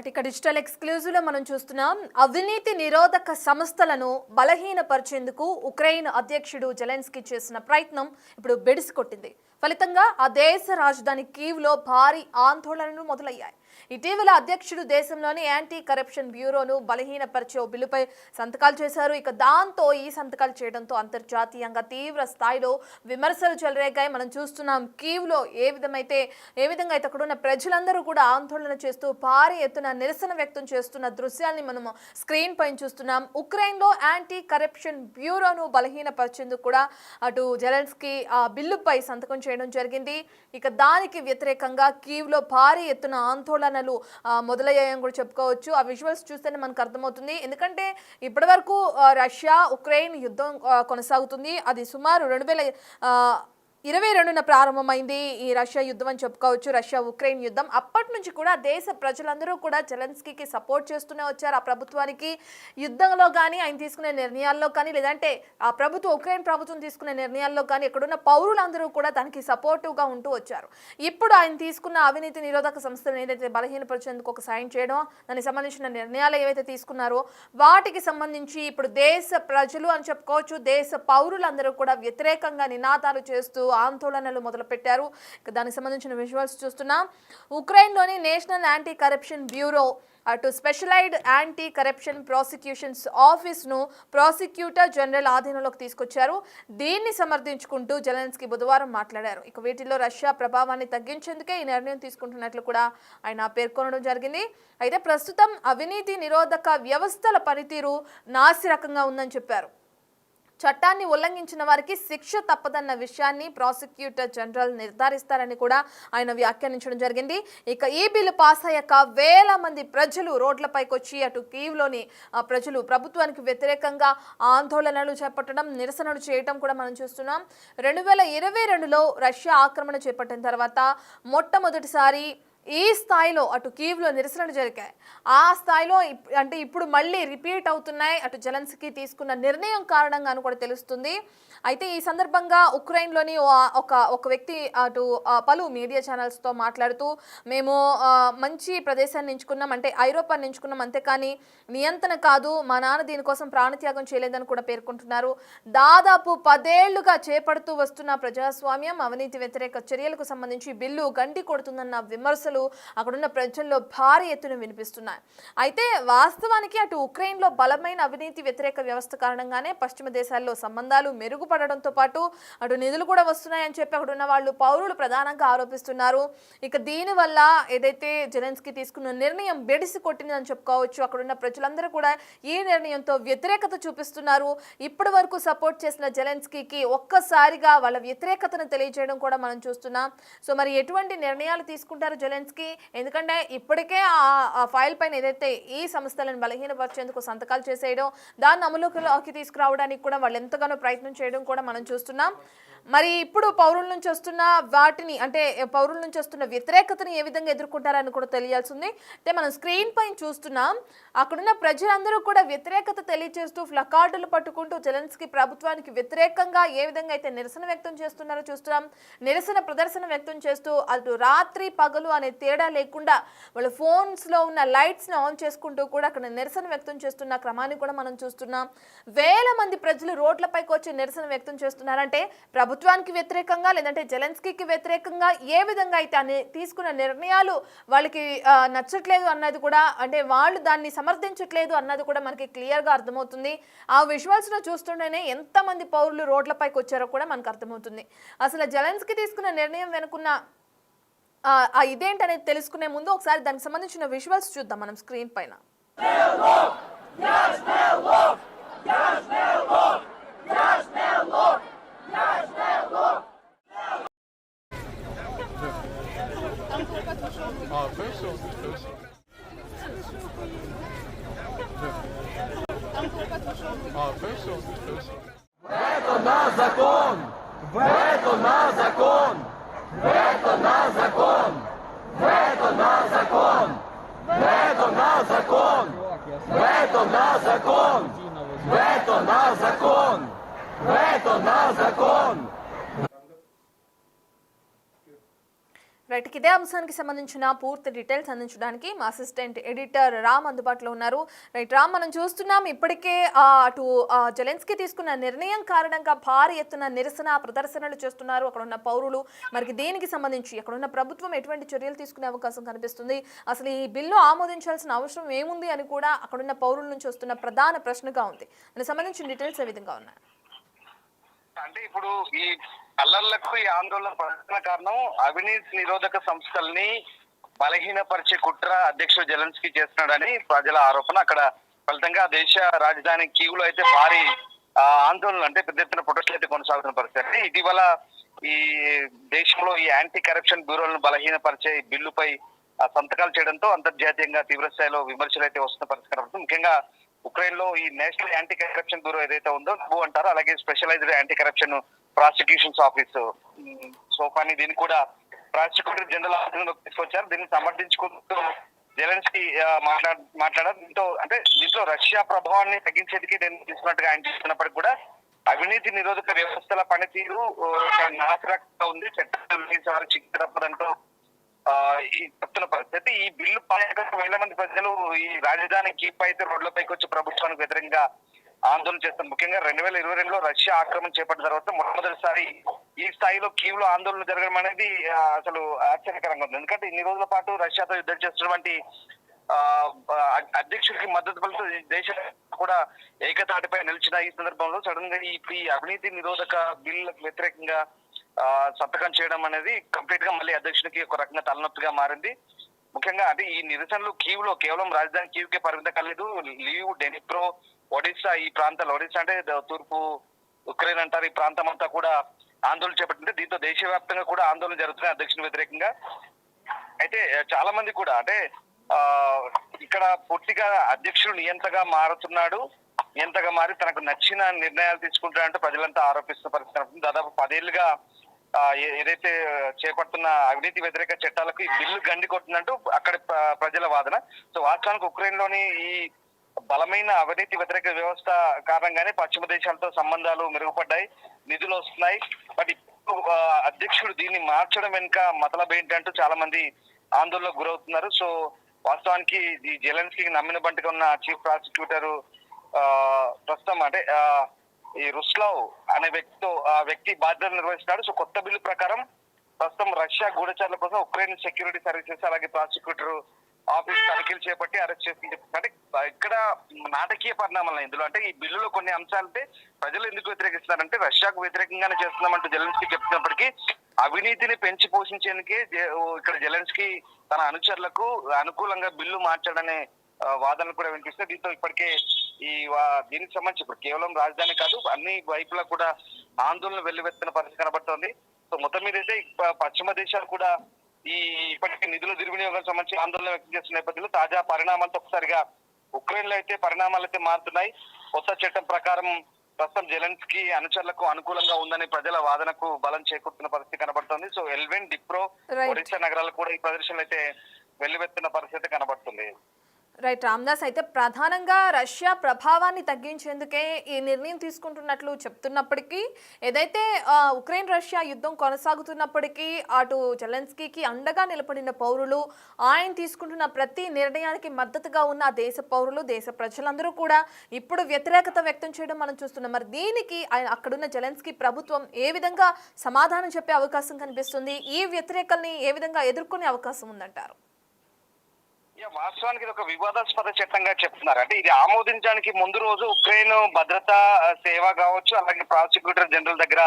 ఇక digital exclusive లో మనం చూస్తున్నాం. అవినీతి నిరోధక సంస్థలను బలహీనపరిచేందుకు ఉక్రెయిన్ అధ్యక్షుడు జెలెన్స్కీ చేసిన ప్రయత్నం ఇప్పుడు బెడిసికొట్టింది. ఫలితంగా ఆ దేశ రాజధాని కీవ్ లో భారీ ఆందోళనలు మొదలయ్యాయి. ఇటీవల అధ్యక్షుడు దేశంలోని యాంటీ కరప్షన్ బ్యూరోను బలహీనపరిచే బిల్లుపై సంతకాలు చేశారు. ఇక దాంతో ఈ సంతకాలు చేయడంతో అంతర్జాతీయంగా తీవ్ర స్థాయిలో విమర్శలు చెలరేగాయి. మనం చూస్తున్నాం కీవ్ లో ఏ విధంగా అయితే అక్కడ ఉన్న ప్రజలందరూ కూడా ఆందోళన చేస్తూ భారీ ఎత్తున నిరసన వ్యక్తం చేస్తున్న దృశ్యాల్ని మనం స్క్రీన్ పైన చూస్తున్నాం. ఉక్రెయిన్ లో యాంటీ కరప్షన్ బ్యూరోను బలహీనపరిచేందుకు కూడా అటు జెలెన్స్కీ ఆ బిల్లుపై సంతకం చేయడం జరిగింది. ఇక దానికి వ్యతిరేకంగా కీవ్ లో భారీ ఎత్తున ఆందోళనలు మొదలయ్యాయని కూడా చెప్పుకోవచ్చు. ఆ విజువల్స్ చూస్తేనే మనకు అర్థమవుతుంది. ఎందుకంటే ఇప్పటి వరకు రష్యా ఉక్రెయిన్ యుద్ధం కొనసాగుతుంది. అది సుమారు 2022న ప్రారంభమైంది ఈ రష్యా యుద్ధం అని చెప్పుకోవచ్చు. రష్యా ఉక్రెయిన్ యుద్ధం అప్పటి నుంచి కూడా దేశ ప్రజలందరూ కూడా జెలెన్స్కీకి సపోర్ట్ చేస్తూనే వచ్చారు. ఆ ప్రభుత్వానికి యుద్ధంలో కానీ ఆయన తీసుకునే నిర్ణయాల్లో కానీ లేదంటే ఆ ఉక్రెయిన్ ప్రభుత్వం తీసుకునే నిర్ణయాల్లో కానీ ఇక్కడున్న పౌరులందరూ కూడా దానికి సపోర్టివ్గా ఉంటూ వచ్చారు. ఇప్పుడు ఆయన తీసుకున్న అవినీతి నిరోధక సంస్థలను ఏదైతే బలహీనపరిచేందుకు ఒక సాయం చేయడం, దానికి సంబంధించిన నిర్ణయాలు ఏవైతే తీసుకున్నారో వాటికి సంబంధించి ఇప్పుడు దేశ ప్రజలు అని చెప్పుకోవచ్చు, దేశ పౌరులందరూ కూడా వ్యతిరేకంగా నినాదాలు చేస్తూ ఆందోళనలు మొదలుపెట్టారు. దానికి సంబంధించిన విజువల్స్ చూస్తున్నాం. ఉక్రెయిన్లోని నేషనల్ యాంటీ కరప్షన్ బ్యూరో అటు స్పెషలైజ్డ్ యాంటీ కరప్షన్ ప్రాసిక్యూషన్స్ ఆఫీస్ను ప్రాసిక్యూటర్ జనరల్ ఆధీనంలోకి తీసుకొచ్చారు. దీన్ని సమర్థించుకుంటూ జెలెన్స్కీ బుధవారం మాట్లాడారు. ఇక వీటిల్లో రష్యా ప్రభావాన్ని తగ్గించేందుకే ఈ నిర్ణయం తీసుకుంటున్నట్లు కూడా ఆయన పేర్కొనడం జరిగింది. అయితే ప్రస్తుతం అవినీతి నిరోధక వ్యవస్థల పనితీరు నాసిరకంగా ఉందని చెప్పారు. చట్టాన్ని ఉల్లంఘించిన వారికి శిక్ష తప్పదన్న విషయాన్ని ప్రాసిక్యూటర్ జనరల్ నిర్ధారిస్తారని కూడా ఆయన వ్యాఖ్యానించడం జరిగింది. ఇక ఈ బిల్లు పాస్ అయ్యాక వేల మంది ప్రజలు రోడ్లపైకి వచ్చి అటు కీవ్లోని ప్రజలు ప్రభుత్వానికి వ్యతిరేకంగా ఆందోళనలు చేపట్టడం, నిరసనలు చేయడం కూడా మనం చూస్తున్నాం. 2022లో రష్యా ఆక్రమణ చేపట్టిన తర్వాత మొట్టమొదటిసారి ఈ స్థాయిలో అటు కీవ్లో నిరసనలు జరిగాయి. ఆ స్థాయిలో అంటే ఇప్పుడు మళ్ళీ రిపీట్ అవుతున్నాయి. అటు జెలెన్స్కీ తీసుకున్న నిర్ణయం కారణంగాను కూడా తెలుస్తుంది. అయితే ఈ సందర్భంగా ఉక్రెయిన్లోని ఒక వ్యక్తి అటు పలు మీడియా ఛానల్స్తో మాట్లాడుతూ మేము మంచి ప్రదేశాన్ని ఎంచుకున్నాం, అంటే ఐరోపాని ఎంచుకున్నాం, అంతేకాని నియంత్రణ కాదు, మా నాన్న దీనికోసం ప్రాణత్యాగం చేయలేదని కూడా పేర్కొంటున్నారు. దాదాపు 10 ఏళ్లుగా చేపడుతూ వస్తున్న ప్రజాస్వామ్యం అవినీతి వ్యతిరేక చర్యలకు సంబంధించి బిల్లు గండి కొడుతుందన్న విమర్శలు అక్కడున్న ప్రజల్లో భారీ ఎత్తున వినిపిస్తున్నాయి. అయితే వాస్తవానికి అటు ఉక్రెయిన్లో బలమైన అవినీతి వ్యతిరేక వ్యవస్థ కారణంగానే పశ్చిమ దేశాల్లో సంబంధాలు మెరుగుపడడంతో పాటు అటు నిధులు కూడా వస్తున్నాయని చెప్పి అక్కడున్న వాళ్ళు పౌరులు ప్రధానంగా ఆరోపిస్తున్నారు. ఇక దీనివల్ల ఏదైతే జెలెన్స్కీ తీసుకున్న నిర్ణయం బెడిసి కొట్టిందని చెప్పుకోవచ్చు. అక్కడున్న ప్రజలందరూ కూడా ఈ నిర్ణయంతో వ్యతిరేకత చూపిస్తున్నారు. ఇప్పటి వరకు సపోర్ట్ చేసిన జెలెన్స్కీకి ఒక్కసారిగా వాళ్ళ వ్యతిరేకతను తెలియజేయడం కూడా మనం చూస్తున్నాం. సో మరి ఎటువంటి నిర్ణయాలు తీసుకుంటారు జెలెన్స్కీ? ఎందుకంటే ఇప్పటికే ఆ ఫైల్ పైన ఏదైతే ఈ సంస్థలను బలహీనపరిచేందుకు సంతకాలు చేసేయడం, దాన్ని అమలులోకి తీసుకురావడానికి కూడా వాళ్ళు ఎంతగానో ప్రయత్నం చేయడం కూడా మనం చూస్తున్నాం. మరి ఇప్పుడు పౌరుల నుంచి వస్తున్న వాటిని, అంటే పౌరుల నుంచి వస్తున్న వ్యతిరేకతని ఏ విధంగా ఎదుర్కొంటారని కూడా తెలియాల్సింది. అంటే మనం స్క్రీన్ పైన చూస్తున్నాం, అక్కడున్న ప్రజలందరూ కూడా వ్యతిరేకత తెలియజేస్తూ ప్లకార్డులు పట్టుకుంటూ జెలెన్స్కీ ప్రభుత్వానికి వ్యతిరేకంగా ఏ విధంగా అయితే నిరసన వ్యక్తం చేస్తున్నారో చూస్తున్నాం. నిరసన ప్రదర్శన వ్యక్తం చేస్తూ అటు రాత్రి పగలు అనే తేడా లేకుండా వాళ్ళ ఫోన్స్లో ఉన్న లైట్స్ని ఆన్ చేసుకుంటూ కూడా అక్కడ నిరసన వ్యక్తం చేస్తున్న క్రమాన్ని కూడా మనం చూస్తున్నాం. వేల మంది ప్రజలు రోడ్లపైకి వచ్చి నిరసన వ్యక్తం చేస్తున్నారంటే ప్రభుత్వానికి వ్యతిరేకంగా లేదంటే జెలెన్స్కీకి వ్యతిరేకంగా ఏ విధంగా అయితే తీసుకున్న నిర్ణయాలు వాళ్ళకి నచ్చట్లేదు అన్నది కూడా, అంటే వాళ్ళు దాన్ని సమర్థించట్లేదు అన్నది కూడా మనకి క్లియర్గా అర్థమవుతుంది. ఆ విజువల్స్లో చూస్తుంటేనే ఎంతమంది పౌరులు రోడ్లపైకి వచ్చారో కూడా మనకు అర్థమవుతుంది. అసలు జెలెన్స్కీ తీసుకున్న నిర్ణయం వెనుకున్న ఇదేంటనేది తెలుసుకునే ముందు ఒకసారి దానికి సంబంధించిన విజువల్స్ చూద్దాం మనం స్క్రీన్ పైన. Вето на закон! Вето на закон! Вето на закон! Вето на закон! Вето на закон! Вето на закон! Вето на закон! Вето на закон! రైట్, ఇదే అంశానికి సంబంధించిన పూర్తి డీటెయిల్స్ అందించడానికి మా అసిస్టెంట్ ఎడిటర్ రామ్ అందుబాటులో ఉన్నారు. రైట్ రామ్, మనం చూస్తున్నాం ఇప్పటికే అటు జెలెన్స్కీ తీసుకున్న నిర్ణయం కారణంగా భారీ ఎత్తున నిరసన ప్రదర్శనలు చేస్తున్నారు అక్కడ ఉన్న పౌరులు. మరి దీనికి సంబంధించి అక్కడ ఉన్న ప్రభుత్వం ఎటువంటి చర్యలు తీసుకునే అవకాశం కనిపిస్తుంది, అసలు ఈ బిల్లు ఆమోదించాల్సిన అవసరం ఏముంది అని కూడా అక్కడున్న పౌరుల నుంచి వస్తున్న ప్రధాన ప్రశ్నగా ఉంది. దానికి సంబంధించిన డీటెయిల్స్ ఏ విధంగా ఉన్నాయి? అంటే ఇప్పుడు ఈ అల్లర్లకు ఈ ఆందోళన ప్రధాన కారణం అవినీతి నిరోధక సంస్థల్ని బలహీనపరిచే కుట్ర అధ్యక్షుడు జెలెన్స్కీ చేస్తున్నాడని ప్రజల ఆరోపణ. అక్కడ ఫలితంగా దేశ రాజధాని కీవ్లో అయితే భారీ ఆందోళనలు అంటే పెద్ద ఎత్తున ప్రొటెస్టులు అయితే కొనసాగుతున్న పరిస్థితి. ఇటీవల ఈ దేశంలో ఈ యాంటీ కరప్షన్ బ్యూరోలను బలహీనపరిచే బిల్లుపై సంతకాలు చేయడంతో అంతర్జాతీయంగా తీవ్ర స్థాయిలో విమర్శలు అయితే వస్తున్న పరిస్థితి కనబడుతుంది. ముఖ్యంగా ఉక్రెయిన్ లో ఈ నేషనల్ యాంటీ కరప్షన్ బ్యూరో ఏదైతే ఉందో NABU అంటారో, అలాగే specialized anti corruption prosecutions office సోఫాని దీన్ని కూడా ప్రాసిక్యూటర్ జనరల్ ఆఫీస్ తీసుకొచ్చారు. దీన్ని సమర్థించుకుంటూ జెలెన్స్కీ మాట్లాడారు. దీంట్లో రష్యా ప్రభావాన్ని తగ్గించేందుకే నేను తీసుకున్నట్టుగా ఆయన చెప్తున్నప్పటికీ కూడా అవినీతి నిరోధక వ్యవస్థల పనితీరు నాశరకంగా ఉంది, చట్టాలు చిక్కడంతో ఈ చెప్తున్న పరిస్థితి. ఈ బిల్లు 10,000 మంది ప్రజలు ఈ రాజధాని కీప్ అయితే రోడ్లపైకి వచ్చి ప్రభుత్వానికి వ్యతిరేకంగా ఆందోళన చేస్తారు. ముఖ్యంగా 2022లో రష్యా ఆక్రమణ చేపట్టిన తర్వాత మొట్టమొదటిసారి ఈ స్థాయిలో కీవ్ లో ఆందోళన జరగడం అనేది అసలు ఆశ్చర్యకరంగా ఉంది. ఎందుకంటే ఇన్ని రోజుల పాటు రష్యాతో యుద్ధం చేస్తున్నటువంటి అధ్యక్షుడికి మద్దతు పలుతూ దేశం కూడా ఏకతాటిపై నిలిచిన ఈ సందర్భంలో సడన్ గా ఈ అవినీతి నిరోధక బిల్ వ్యతిరేకంగా సంతకం చేయడం అనేది కంప్లీట్ గా మళ్ళీ అధ్యక్షుడికి ఒక రకంగా తలనొప్పిగా మారింది. ముఖ్యంగా అంటే ఈ నిరసనలు కీవ్ లో కేవలం రాజధాని కీవ్ కే పరిమితం కాలేదు. లీవ్, డెనిప్రో, ఒడిశా ఈ ప్రాంతాలు, ఒడిశా అంటే తూర్పు ఉక్రెయిన్ అంటారు, ఈ ప్రాంతం అంతా కూడా ఆందోళన చేపట్టింది. దీంతో దేశవ్యాప్తంగా కూడా ఆందోళన జరుగుతున్నాయి అధ్యక్షుని వ్యతిరేకంగా. అయితే చాలా మంది కూడా అంటే ఇక్కడ పూర్తిగా అధ్యక్షుడు నియంతగా మారుతున్నాడు, నియంతగా మారి తనకు నచ్చిన నిర్ణయాలు తీసుకుంటాడంటే ప్రజలంతా ఆరోపిస్తున్న పరిస్థితి. దాదాపు 10 ఏళ్లుగా ఏదైతే చేపడుతున్న అవినీతి వ్యతిరేక చట్టాలకు ఈ బిల్లు గండి కొట్టినట్టు అక్కడ ప్రజల వాదన. సో వాస్తవానికి ఉక్రెయిన్ లోని ఈ బలమైన అవినీతి వ్యతిరేక వ్యవస్థ కారణంగానే పశ్చిమ దేశాలతో సంబంధాలు మెరుగుపడ్డాయి, నిధులు వస్తున్నాయి. బట్ ఇప్పుడు అధ్యక్షుడు దీన్ని మార్చడం వెనుక మతలబ్ ఏంటంటూ చాలా మంది ఆందోళనకు గురవుతున్నారు. సో వాస్తవానికి ఈ జెలెన్స్కీకి నమ్మిన బంటిగా ఉన్న చీఫ్ ప్రాసిక్యూటర్ ప్రస్తుతం అంటే ఈ రుస్లావ్ అనే వ్యక్తి బాధ్యతలు నిర్వహిస్తున్నాడు. సో కొత్త బిల్లు ప్రకారం ప్రస్తుతం రష్యా గూఢచారుల కోసం ఉక్రెయిన్ సెక్యూరిటీ సర్వీసెస్ అలాగే ప్రాసిక్యూటర్ ఆఫీస్ తనిఖీలు చేపట్టి అరెస్ట్ చేసి అంటే ఇక్కడ నాటకీయ పరిణామాలు ఇందులో. అంటే ఈ బిల్లులో కొన్ని అంశాలంటే ప్రజలు ఎందుకు వ్యతిరేకిస్తున్నారంటే రష్యాకు వ్యతిరేకంగానే చేస్తున్నామంటూ జెలెన్స్కీ చెప్తున్నప్పటికీ అవినీతిని పెంచి పోషించేందుకే ఇక్కడ జెలెన్స్కీ తన అనుచరులకు అనుకూలంగా బిల్లు మార్చాడనే వాదనలు కూడా వినిపిస్తాయి. దీంతో ఇప్పటికే దీనికి సంబంధించి ఇప్పుడు కేవలం రాజధాని కాదు అన్ని వైపులా కూడా ఆందోళన వెల్లువెత్తిన పరిస్థితి కనబడుతోంది. సో మొత్తం మీద అయితే పశ్చిమ దేశాలు కూడా ఇప్పటికే నిధుల దుర్వినియోగం సంబంధించి ఆందోళన వ్యక్తం చేస్తున్న నేపథ్యంలో తాజా పరిణామాలతో ఒకసారిగా ఉక్రెయిన్ లో అయితే పరిణామాలు అయితే మారుతున్నాయి. కొత్త చట్టం ప్రకారం ప్రస్తుతం జెలెన్స్కీ అనుచరులకు అనుకూలంగా ఉందని ప్రజల వాదనకు బలం చేకూరుతున్న పరిస్థితి కనబడుతుంది. సో ఎల్వెన్, డిప్రో, ఒడిశా నగరాలు కూడా ఈ ప్రదర్శనలు అయితే వెల్లువెత్తున్న పరిస్థితి కనబడుతుంది. రైట్ రామ్దాస్, అయితే ప్రధానంగా రష్యా ప్రభావాన్ని తగ్గించేందుకే ఈ నిర్ణయం తీసుకుంటున్నట్లు చెప్తున్నప్పటికీ ఏదైతే ఉక్రెయిన్ రష్యా యుద్ధం కొనసాగుతున్నప్పటికీ అటు జెలెన్స్కీకి అండగా నిలబడిన పౌరులు, ఆయన తీసుకుంటున్న ప్రతి నిర్ణయానికి మద్దతుగా ఉన్న దేశ పౌరులు, దేశ ప్రజలందరూ కూడా ఇప్పుడు వ్యతిరేకత వ్యక్తం చేయడం మనం చూస్తున్నాం. మరి దీనికి అక్కడున్న జెలెన్స్కీ ప్రభుత్వం ఏ విధంగా సమాధానం చెప్పే అవకాశం కనిపిస్తుంది? ఈ వ్యతిరేకల్ని ఏ విధంగా ఎదుర్కొనే అవకాశం ఉందంటారు? వాస్తవానికి ఇది ఒక వివాదాస్పద చట్టంగా చెప్తున్నారు. అంటే ఇది ఆమోదించడానికి ముందు రోజు ఉక్రెయిన్ భద్రతా సేవ కావచ్చు, అలాగే ప్రాసిక్యూటర్ జనరల్ దగ్గర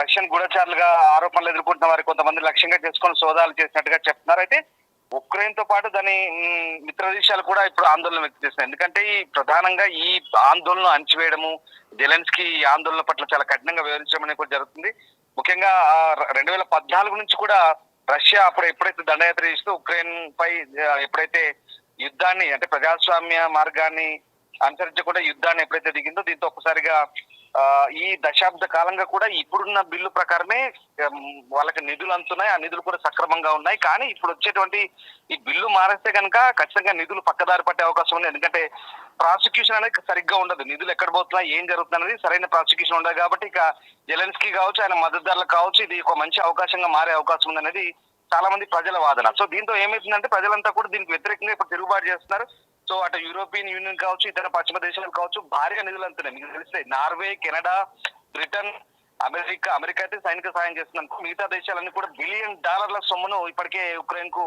రష్యన్ గూఢచారులుగా ఆరోపణలు ఎదుర్కొంటున్న వారి కొంతమంది లక్ష్యంగా చేసుకుని సోదాలు చేసినట్టుగా చెప్తున్నారు. అయితే ఉక్రెయిన్ తో పాటు దాని మిత్ర దేశాలు కూడా ఇప్పుడు ఆందోళన వ్యక్తం చేస్తున్నాయి. ఎందుకంటే ఈ ప్రధానంగా ఈ ఆందోళన అణచివేయడము, జెలెన్స్కీ ఈ ఆందోళన పట్ల చాలా కఠినంగా వివరించడం అనేది కూడా జరుగుతుంది. ముఖ్యంగా 2014 నుంచి కూడా రష్యా అప్పుడు ఎప్పుడైతే దండయాత్ర చేస్తూ ఉక్రెయిన్ పై ఎప్పుడైతే యుద్ధాన్ని అంటే ప్రజాస్వామ్య మార్గాన్ని అనుసరించకుండా యుద్ధాన్ని ఎప్పుడైతే దిగిందో, దీంతో ఒక్కసారిగా ఈ దశాబ్ద కాలంగా కూడా ఇప్పుడున్న బిల్లు ప్రకారమే వాళ్ళకి నిధులు అందుతున్నాయి, ఆ నిధులు కూడా సక్రమంగా ఉన్నాయి. కానీ ఇప్పుడు వచ్చేటువంటి ఈ బిల్లు మారేస్తే కనుక ఖచ్చితంగా నిధులు పక్కదారి పట్టే అవకాశం ఉంది. ఎందుకంటే ప్రాసిక్యూషన్ అనేది సరిగ్గా ఉండదు, నిధులు ఎక్కడ పోతున్నాయి, ఏం జరుగుతుంది అనేది సరైన ప్రాసిక్యూషన్ ఉండదు. కాబట్టి ఇక జెలెన్స్కీ కావచ్చు, ఆయన మద్దతుదారులకు కావచ్చు, ఇది ఒక మంచి అవకాశంగా మారే అవకాశం ఉంది అనేది చాలా మంది ప్రజల వాదన. సో దీంతో ఏమైతుందంటే ప్రజలంతా కూడా దీనికి వ్యతిరేకంగా ఇప్పుడు తిరుగుబాటు చేస్తున్నారు. సో అటు యూరోపియన్ యూనియన్ కావచ్చు, ఇతర పశ్చిమ దేశాలు కావచ్చు, భారీగా నిధులు అంతున్నాయి. మీకు తెలిస్తే నార్వే, కెనడా, బ్రిటన్, అమెరికా అయితే సైనిక సాయం చేస్తున్నందుకు మిగతా దేశాలన్నీ కూడా $1 బిలియన్ సొమ్మును ఇప్పటికే ఉక్రెయిన్ కు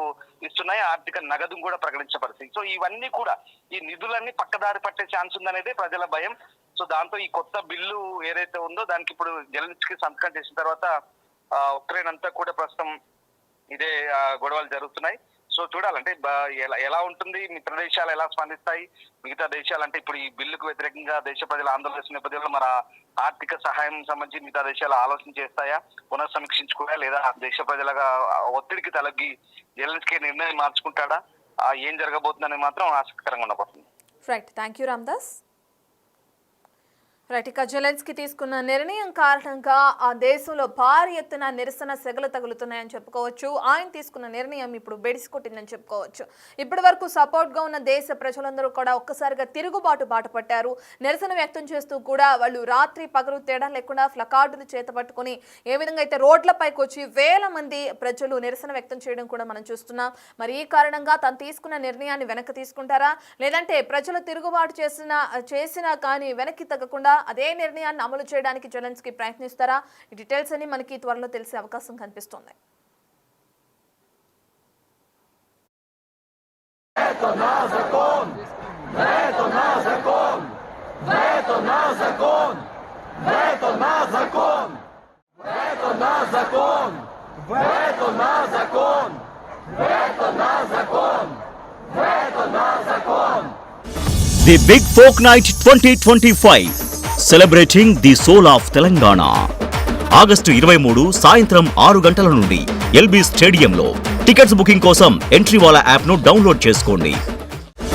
ఇస్తున్నాయి. ఆర్థిక నగదును కూడా ప్రకటించే పరిస్థితి. సో ఇవన్నీ కూడా ఈ నిధులన్నీ పక్కదారి పట్టే ఛాన్స్ ఉందనేది ప్రజల భయం. సో దాంతో ఈ కొత్త బిల్లు ఏదైతే ఉందో దానికి ఇప్పుడు జెలెన్స్కీ సంతకం చేసిన తర్వాత ఉక్రెయిన్ అంతా కూడా ప్రస్తుతం ఇదే గొడవలు జరుగుతున్నాయి. సో చూడాలంటే ఎలా ఉంటుంది, మిత్ర దేశాలు ఎలా స్పందిస్తాయి, మిగతా దేశాలు అంటే ఇప్పుడు ఈ బిల్లుకు వ్యతిరేకంగా దేశ ప్రజల ఆందోళన చేసిన నేపథ్యంలో మరి ఆర్థిక సహాయం సంబంధించి మిగతా దేశాలు ఆలోచన చేస్తాయా, పునఃసమీక్షించుకోయా, లేదా దేశ ప్రజలుగా ఒత్తిడికి తలగి జెలెన్స్కీ నిర్ణయం మార్చుకుంటాడా, ఏం జరగబోతుందని మాత్రం ఆసక్తికరంగా ఉండబోతుంది. Right, thank you Ramdas. Right, ఇక జెలెన్స్కీ తీసుకున్న నిర్ణయం కారణంగా ఆ దేశంలో భారీ ఎత్తున నిరసన సెగలు తగులుతున్నాయని చెప్పుకోవచ్చు. ఆయన తీసుకున్న నిర్ణయం ఇప్పుడు బెడిసికొట్టిందని చెప్పుకోవచ్చు. ఇప్పటి వరకు సపోర్ట్గా ఉన్న దేశ ప్రజలందరూ కూడా ఒక్కసారిగా తిరుగుబాటు బాట పట్టారు. నిరసన వ్యక్తం చేస్తూ కూడా వాళ్ళు రాత్రి పగలు తేడా లేకుండా ప్లకార్డులు చేతపట్టుకుని ఏ విధంగా అయితే రోడ్లపైకి వచ్చి వేల మంది ప్రజలు నిరసన వ్యక్తం చేయడం కూడా మనం చూస్తున్నాం. మరి ఈ కారణంగా తను తీసుకున్న నిర్ణయాన్ని వెనక్కి తీసుకుంటారా, లేదంటే ప్రజలు తిరుగుబాటు చేసినా కానీ వెనక్కి తగ్గకుండా అదే నిర్ణయాన్ని అమలు చేయడానికి జెలెన్స్కీ ప్రయత్నిస్తారా? ఈ డీటెయిల్స్ అని మనకి త్వరలో తెలిసే అవకాశం కనిపిస్తుంది. The Big Folk Night 2025 celebrating the soul of Telangana. August 23 సాయంత్రం 6 గంటల నుండి ఎల్బీ స్టేడియంలో. టికెట్స్ బుకింగ్ కోసం ఎంట్రీ వాలా యాప్ను డౌన్లోడ్ చేసుకోండి.